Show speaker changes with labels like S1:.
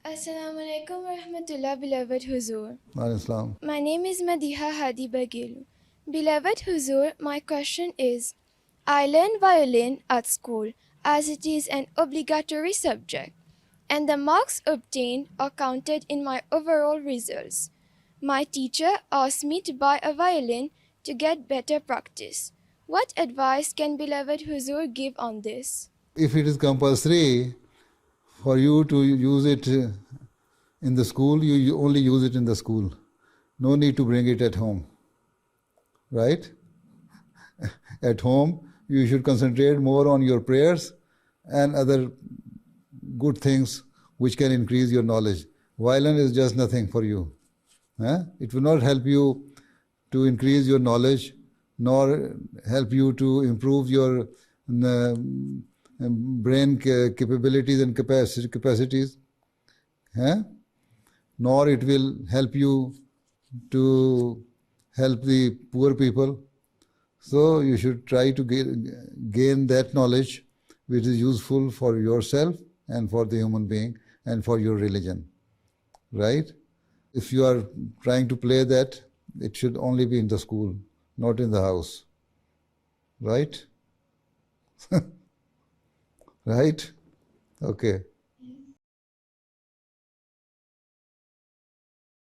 S1: Assalamu alaikum wa rahmatullah, beloved Huzur.
S2: Islam.
S1: My name is Madiha Hadi Bagilu. Beloved Huzur, my question is, I learn violin at school as it is an obligatory subject, and the marks obtained are counted in my overall results. My teacher asked me to buy a violin to get better practice. What advice can beloved Huzur give on this?
S2: If it is compulsory for you to use it in the school, you only use it in the school. No need to bring it at home. Right? At home, you should concentrate more on your prayers and other good things which can increase your knowledge. Violin is just nothing for you. It will not help you to increase your knowledge, nor help you to improve your brain capabilities and capacities, nor it will help you to help the poor people. So you should try to gain that knowledge which is useful for yourself and for the human being and for your religion, right? If you are trying to play that, it should only be in the school, not in the house, right? Right? Okay.